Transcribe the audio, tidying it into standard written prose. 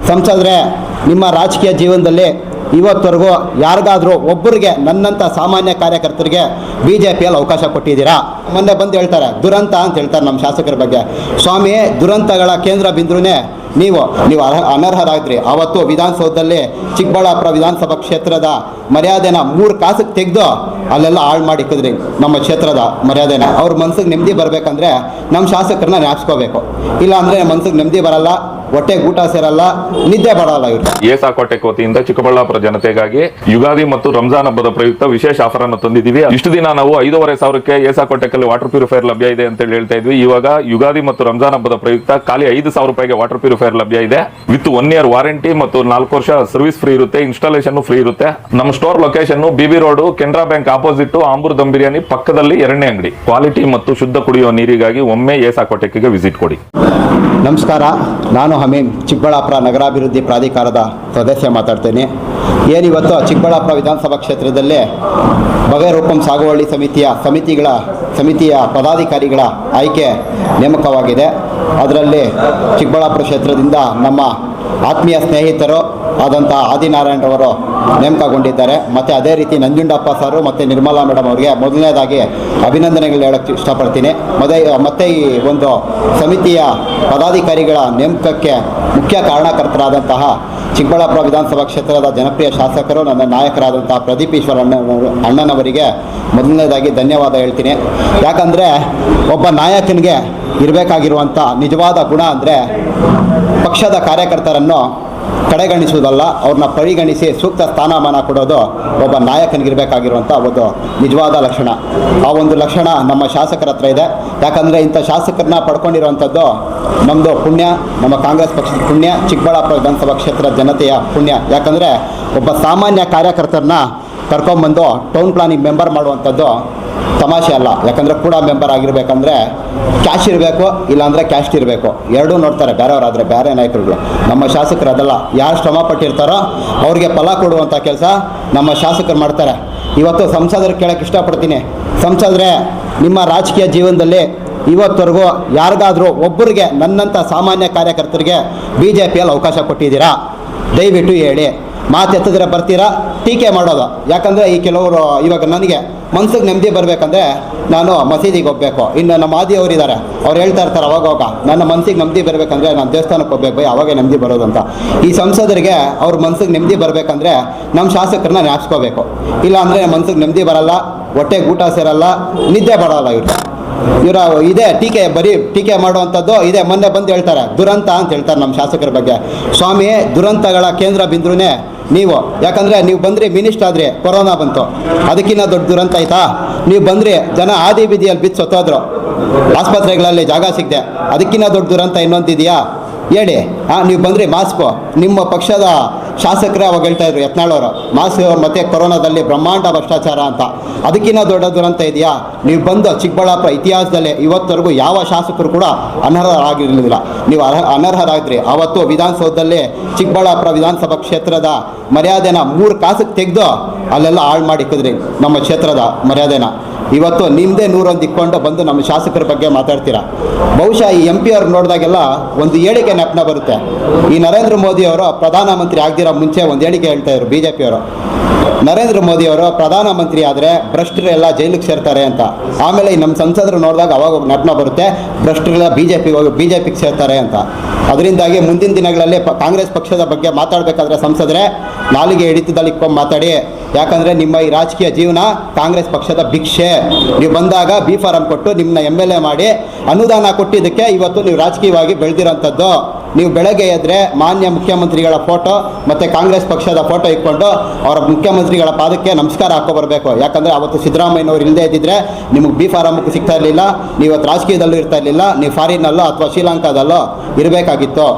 ಸಂಸದ್ರೆ, ನಿಮ್ಮ ರಾಜಕೀಯ ಜೀವನದಲ್ಲಿ ಇವತ್ತವರೆಗೂ ಯಾರಿಗಾದರೂ ಒಬ್ಬರಿಗೆ ನನ್ನಂಥ ಸಾಮಾನ್ಯ ಕಾರ್ಯಕರ್ತರಿಗೆ BJPಯಲ್ಲಿ ಅವಕಾಶ ಕೊಟ್ಟಿದ್ದೀರಾ? ಮೊನ್ನೆ ಬಂದು ಹೇಳ್ತಾರೆ ದುರಂತ ಅಂತ ಹೇಳ್ತಾರೆ ನಮ್ಮ ಶಾಸಕರ ಬಗ್ಗೆ. ಸ್ವಾಮಿ, ದುರಂತಗಳ ಕೇಂದ್ರ ಬಿಂದುನೇ ನೀವು ಅನರ್ಹರಾದ್ರಿ. ಅವತ್ತು ವಿಧಾನಸೌಧದಲ್ಲಿ ಚಿಕ್ಕಬಳ್ಳಾಪುರ ವಿಧಾನಸಭಾ ಕ್ಷೇತ್ರದ ಮರ್ಯಾದೆನ 3 ಕಾಸಿಗೆ ತೆಗೆದು ಅಲ್ಲೆಲ್ಲ ಹಾಳು ಮಾಡಿಕ್ಕಿದ್ರಿ ನಮ್ಮ ಕ್ಷೇತ್ರದ ಮರ್ಯಾದೆನ. ಅವ್ರ ಮನ್ಸಿಗೆ ನೆಮ್ಮದಿ ಬರಬೇಕಂದ್ರೆ ನಮ್ಮ ಶಾಸಕರನ್ನ ಜ್ಞಾಪಿಸ್ಕೋಬೇಕು. ಇಲ್ಲ ಅಂದರೆ ಮನ್ಸಿಗೆ ನೆಮ್ಮದಿ ಬರಲ್ಲ, ಹೊಟ್ಟೆ ಊಟ ಸೇರಲ್ಲ, ನಿದ್ದೆ ಬರಲ್ಲ. ಇವರು ಏಸಾಕೋಟೆಕ್ ವತಿಯಿಂದ ಚಿಕ್ಕಬಳ್ಳಾಪುರ ಜನತೆಗಾಗಿ ಯುಗಾದಿ ಮತ್ತು ರಂಜಾನ್ ಹಬ್ಬದ ಪ್ರಯುಕ್ತ ವಿಶೇಷ ಆಫರ್ ಅನ್ನು ತಂದಿದ್ದೀವಿ. ಇಷ್ಟು ದಿನ ನಾವು 5,500ಕ್ಕೆ ಏಸಾಕೋಟೆಕ್ ಅಲ್ಲಿ ವಾಟರ್ ಪ್ಯೂರಿಫೈಯರ್ ಲಭ್ಯ ಇದೆ ಅಂತ ಹೇಳ್ತಾ ಇದ್ವಿ. ಇವಾಗ ಯುಗಾದಿ ಮತ್ತು ರಂಜಾನ್ ಹಬ್ಬದ ಪ್ರಯುಕ್ತ ಖಾಲಿ 5,000 ರೂಪಾಯಿಗೆ ವಾಟರ್ ಪ್ಯೂರಿಫೈಯರ್ ಲಭ್ಯ ಇದೆ. ವಿತ್ 1 ಇಯರ್ ವಾರಂಟಿ ಮತ್ತು 4 ವರ್ಷ ಸರ್ವಿಸ್ ಫ್ರೀ ಇರುತ್ತೆ. ಇನ್ಸ್ಟಾಲೇಷನ್ ಫ್ರೀ ಇರುತ್ತೆ. ನಮ್ಮ store location BB road, Canara bank opposite, Ambur dum biryani ಪಕ್ಕದಲ್ಲಿ 2ನೇ ಅಂಗಡಿ. ಕ್ವಾಲಿಟಿ ಮತ್ತು ಶುದ್ಧ ಕುಡಿಯುವ ನೀರಿಗಾಗಿ ಒಮ್ಮೆ ಏಸಾಕೋಟೆಕ್ಗೆ ವಿಸಿಟ್ ಕೊಡಿ. ನಮಸ್ಕಾರ, ನಾನು ಹಮೀಮ್, ಚಿಕ್ಕಬಳ್ಳಾಪುರ ನಗರಾಭಿವೃದ್ಧಿ ಪ್ರಾಧಿಕಾರದ ಸದಸ್ಯ ಮಾತಾಡ್ತೇನೆ. ಏನಿವತ್ತು ಚಿಕ್ಕಬಳ್ಳಾಪುರ ವಿಧಾನಸಭಾ ಕ್ಷೇತ್ರದಲ್ಲೇ ಬಗೆರೂಪಂ ಸಾಗುವಳಿ ಸಮಿತಿಯ ಪದಾಧಿಕಾರಿಗಳ ಆಯ್ಕೆ ನೇಮಕವಾಗಿದೆ. ಅದರಲ್ಲಿ ಚಿಕ್ಕಬಳ್ಳಾಪುರ ಕ್ಷೇತ್ರದಿಂದ ನಮ್ಮ ಆತ್ಮೀಯ ಸ್ನೇಹಿತರು ಆದಂಥ ಆದಿನಾರಾಯಣರವರು ನೇಮಕಗೊಂಡಿದ್ದಾರೆ. ಮತ್ತು ಅದೇ ರೀತಿ ನಂಜುಂಡಪ್ಪ ಸರು ಮತ್ತು ನಿರ್ಮಲಾ ಮೇಡಮ್ ಅವರಿಗೆ ಮೊದಲನೇದಾಗಿ ಅಭಿನಂದನೆಗಳು ಹೇಳೋಕ್ಕೆ ಇಷ್ಟಪಡ್ತೀನಿ. ಮತ್ತು ಈ ಒಂದು ಸಮಿತಿಯ ಪದಾಧಿಕಾರಿಗಳ ನೇಮಕಕ್ಕೆ ಮುಖ್ಯ ಕಾರಣಕರ್ತರಾದಂತಹ ಚಿಕ್ಕಬಳ್ಳಾಪುರ ವಿಧಾನಸಭಾ ಕ್ಷೇತ್ರದ ಜನಪ್ರಿಯ ಶಾಸಕರು, ನನ್ನ ನಾಯಕರಾದಂತಹ ಪ್ರದೀಪ್ ಈಶ್ವರ್ ಅಣ್ಣನವರಿಗೆ ಮೊದಲನೇದಾಗಿ ಧನ್ಯವಾದ ಹೇಳ್ತೀನಿ. ಯಾಕಂದರೆ ಒಬ್ಬ ನಾಯಕನಿಗೆ ಇರಬೇಕಾಗಿರುವಂಥ ನಿಜವಾದ ಗುಣ ಅಂದರೆ ಪಕ್ಷದ ಕಾರ್ಯಕರ್ತರನ್ನು ಕಡೆಗಣಿಸುವುದಲ್ಲ, ಅವ್ರನ್ನ ಪರಿಗಣಿಸಿ ಸೂಕ್ತ ಸ್ಥಾನಮಾನ ಕೊಡೋದು ಒಬ್ಬ ನಾಯಕನಿಗಿರಬೇಕಾಗಿರುವಂಥ ಒಂದು ನಿಜವಾದ ಲಕ್ಷಣ. ಆ ಒಂದು ಲಕ್ಷಣ ನಮ್ಮ ಶಾಸಕರ ಹತ್ರ ಇದೆ. ಯಾಕಂದರೆ ಇಂಥ ಶಾಸಕರನ್ನ ಪಡ್ಕೊಂಡಿರುವಂಥದ್ದು ನಮ್ಮದು ಪುಣ್ಯ, ನಮ್ಮ ಕಾಂಗ್ರೆಸ್ ಪಕ್ಷದ ಪುಣ್ಯ, ಚಿಕ್ಕಬಳ್ಳಾಪುರ ವಿಧಾನಸಭಾ ಕ್ಷೇತ್ರ ಜನತೆಯ ಪುಣ್ಯ. ಯಾಕಂದರೆ ಒಬ್ಬ ಸಾಮಾನ್ಯ ಕಾರ್ಯಕರ್ತರನ್ನ ಕರ್ಕೊಂಬಂದು ಟೌನ್ ಪ್ಲಾನಿಂಗ್ ಮೆಂಬರ್ ಮಾಡುವಂಥದ್ದು ತಮಾಷೆ ಅಲ್ಲ. ಯಾಕಂದರೆ ಕೂಡ ಮೆಂಬರ್ ಆಗಿರಬೇಕಂದ್ರೆ ಕ್ಯಾಶ್ ಇರಬೇಕು, ಇಲ್ಲಾಂದರೆ ಕ್ಯಾಸ್ಟ್ ಇರಬೇಕು. ಎರಡೂ ನೋಡ್ತಾರೆ ಬೇರೆಯವರಾದರೆ, ಬೇರೆ ನಾಯಕರುಗಳು. ನಮ್ಮ ಶಾಸಕರು ಅದಲ್ಲ. ಯಾರು ಶ್ರಮ ಪಟ್ಟಿರ್ತಾರೋ ಅವ್ರಿಗೆ ಫಲ ಕೊಡುವಂಥ ಕೆಲಸ ನಮ್ಮ ಶಾಸಕರು ಮಾಡ್ತಾರೆ. ಇವತ್ತು ಸಂಸದರು ಕೇಳೋಕ್ಕೆ ಇಷ್ಟಪಡ್ತೀನಿ, ಸಂಸದರೆ, ನಿಮ್ಮ ರಾಜಕೀಯ ಜೀವನದಲ್ಲಿ ಇವತ್ತವರೆಗೂ ಯಾರಿಗಾದರೂ ಒಬ್ಬರಿಗೆ ನನ್ನಂಥ ಸಾಮಾನ್ಯ ಕಾರ್ಯಕರ್ತರಿಗೆ BJPಯಲ್ಲಿ ಅವಕಾಶ ಕೊಟ್ಟಿದ್ದೀರಾ? ದಯವಿಟ್ಟು ಹೇಳಿ. ಮಾತೆತ್ತಿದ್ರೆ ಬರ್ತೀರಾ, ಟೀಕೆ ಮಾಡೋದು. ಯಾಕಂದರೆ ಈ ಕೆಲವರು ಇವಾಗ ನನಗೆ ಮನ್ಸಿಗೆ ನೆಮ್ಮದಿ ಬರಬೇಕಂದ್ರೆ ನಾನು ಮಸೀದಿಗೆ ಹೋಗಬೇಕು. ಇನ್ನು ನಮ್ಮ ಆದಿಯವರಿದ್ದಾರೆ, ಅವ್ರು ಹೇಳ್ತಾ ಇರ್ತಾರೆ ಅವಾಗ ನನ್ನ ಮನ್ಸಿಗೆ ನೆಮ್ಮದಿ ಬರಬೇಕಂದ್ರೆ ನಾನು ದೇವಸ್ಥಾನಕ್ಕೆ ಹೋಗ್ಬೇಕು ಬೈ, ಅವಾಗೇ ನೆಮ್ಮದಿ ಬರೋದಂತ. ಈ ಸಂಸದರಿಗೆ ಅವ್ರ ಮನ್ಸಿಗೆ ನೆಮ್ಮದಿ ಬರಬೇಕಂದ್ರೆ ನಮ್ಮ ಶಾಸಕರನ್ನ ಜ್ಞಾಪಿಸ್ಕೋಬೇಕು. ಇಲ್ಲ ಅಂದರೆ ಮನ್ಸಿಗೆ ನೆಮ್ಮದಿ ಬರಲ್ಲ, ಹೊಟ್ಟೆಗೆ ಊಟ ಸೇರಲ್ಲ, ನಿದ್ದೆ ಬರೋಲ್ಲ. ಇವರ ಇದೇ ಟೀಕೆ ಮಾಡುವಂಥದ್ದು ಇದೆ. ಮೊನ್ನೆ ಬಂದು ಹೇಳ್ತಾರೆ ದುರಂತ ಅಂತ ಹೇಳ್ತಾರೆ ನಮ್ಮ ಶಾಸಕರ ಬಗ್ಗೆ. ಸ್ವಾಮಿ, ದುರಂತಗಳ ಕೇಂದ್ರ ಬಿಂದುನೇ ನೀವು. ಯಾಕಂದರೆ ನೀವು ಬಂದ್ರಿ, ಮಿನಿಸ್ಟರ್ ಆದ್ರಿ, ಕೊರೋನಾ ಬಂತು, ಅದಕ್ಕಿಂತ ದೊಡ್ಡ ದುರಂತ ಆಯ್ತಾ? ನೀವು ಬಂದ್ರಿ, ಜನ ಆದಿ ಬೀದಿಯಲ್ಲಿ ಬಿದ್ದು ಸತ್ತೋದ್ರು, ಆಸ್ಪತ್ರೆಗಳಲ್ಲಿ ಜಾಗ ಸಿಗದೆ, ಅದಕ್ಕಿಂತ ದೊಡ್ಡ ದುರಂತ ಇನ್ನೊಂದಿದೆಯಾ ಹೇಳಿ? ನೀವು ಬಂದ್ರಿ, ಮಾಸ್ಕು, ನಿಮ್ಮ ಪಕ್ಷದ ಶಾಸಕರೇ ಅವಾಗ ಹೇಳ್ತಾ ಇದ್ರು ಯತ್ನಾಳವರು, ಮಾಸ್ಕ್ ಮತ್ತು ಕೊರೋನಾದಲ್ಲಿ ಬ್ರಹ್ಮಾಂಡ ಭ್ರಷ್ಟಾಚಾರ ಅಂತ. ಅದಕ್ಕಿಂತ ದೊಡ್ಡ ದುರಂತ ಇದೆಯಾ? ನೀವು ಬಂದು ಚಿಕ್ಕಬಳ್ಳಾಪುರ ಇತಿಹಾಸದಲ್ಲೇ ಇವತ್ತವರೆಗೂ ಯಾವ ಶಾಸಕರು ಕೂಡ ಅನರ್ಹರಾಗಿರಲಿಲ್ಲ. ನೀವು ಅನರ್ಹರಾದ್ರಿ. ಅವತ್ತು ವಿಧಾನಸೌಧದಲ್ಲಿ ಚಿಕ್ಕಬಳ್ಳಾಪುರ ವಿಧಾನಸಭಾ ಕ್ಷೇತ್ರದ ಮರ್ಯಾದೆನ 3 ಕಾಸಿಗೆ ತೆಗೆದು ಅಲ್ಲೆಲ್ಲ ಹಾಳು ಮಾಡಿಕ್ಕಿದ್ರಿ ನಮ್ಮ ಕ್ಷೇತ್ರದ ಮರ್ಯಾದೆನ. ಇವತ್ತು ನಿಮ್ಮದೇ 101 ಇಕ್ಕೊಂಡು ಬಂದು ನಮ್ಮ ಶಾಸಕರ ಬಗ್ಗೆ ಮಾತಾಡ್ತೀರಾ. ಬಹುಶಃ ಈ MP ಅವ್ರು ನೋಡಿದಾಗೆಲ್ಲ ಒಂದು ಹೇಳಿಕೆ ನೆಪನ ಬರುತ್ತೆ. ಈ ನರೇಂದ್ರ ಮೋದಿಯವರು ಪ್ರಧಾನಮಂತ್ರಿ ಆಗದಿರೋ ಮುಂಚೆ ಒಂದು ಹೇಳಿಕೆ ಹೇಳ್ತಾಯಿದ್ರು BJPಯವರು. ನರೇಂದ್ರ ಮೋದಿಯವರು ಪ್ರಧಾನಮಂತ್ರಿ ಆದರೆ ಭ್ರಷ್ಟರೆಲ್ಲ ಜೈಲಿಗೆ ಸೇರ್ತಾರೆ ಅಂತ. ಆಮೇಲೆ ಈ ನಮ್ಮ ಸಂಸದರು ನೋಡಿದಾಗ ಅವಾಗ ನೆಪನ ಬರುತ್ತೆ, ಭ್ರಷ್ಟರೆಲ್ಲ BJPಗೆ ಸೇರ್ತಾರೆ ಅಂತ. ಅದರಿಂದಾಗಿ ಮುಂದಿನ ದಿನಗಳಲ್ಲಿ ಕಾಂಗ್ರೆಸ್ ಪಕ್ಷದ ಬಗ್ಗೆ ಮಾತಾಡಬೇಕಾದ್ರೆ ಸಂಸದರೇ ನಾಲಿಗೆ ಹಿಡಿತದಲ್ಲಿ ಇಟ್ಕೊಂಡು ಮಾತಾಡಿ. ಯಾಕಂದರೆ ನಿಮ್ಮ ಈ ರಾಜಕೀಯ ಜೀವನ ಕಾಂಗ್ರೆಸ್ ಪಕ್ಷದ ಭಿಕ್ಷೆ. ನೀವು ಬಂದಾಗ B ಫಾರಂ ಕೊಟ್ಟು ನಿಮ್ಮನ್ನ MLA ಮಾಡಿ ಅನುದಾನ ಕೊಟ್ಟಿದ್ದಕ್ಕೆ ಇವತ್ತು ನೀವು ರಾಜಕೀಯವಾಗಿ ಬೆಳೆದಿರೋಂಥದ್ದು. ನೀವು ಬೆಳಗ್ಗೆ ಎದ್ದರೆ ಮಾನ್ಯ ಮುಖ್ಯಮಂತ್ರಿಗಳ ಫೋಟೋ ಮತ್ತು ಕಾಂಗ್ರೆಸ್ ಪಕ್ಷದ ಫೋಟೋ ಇಟ್ಕೊಂಡು ಅವರ ಮುಖ್ಯಮಂತ್ರಿಗಳ ಪಾದಕ್ಕೆ ನಮಸ್ಕಾರ ಹಾಕೋಬರ್ಬೇಕು. ಯಾಕಂದರೆ ಅವತ್ತು ಸಿದ್ದರಾಮಯ್ಯನವ್ರು ಇಲ್ಲದೇ ಇದ್ದಿದ್ರೆ ನಿಮಗೆ B ಫಾರಮ್ಮು ಸಿಗ್ತಾ ಇರಲಿಲ್ಲ, ನೀವು ಇವತ್ತು ರಾಜಕೀಯದಲ್ಲೂ ಇರ್ತಾ ಇರಲಿಲ್ಲ, ನೀವು ಫಾರಿನ್ನಲ್ಲೋ ಅಥವಾ ಶ್ರೀಲಂಕಾದಲ್ಲೋ ಇರಬೇಕಾಗಿತ್ತು.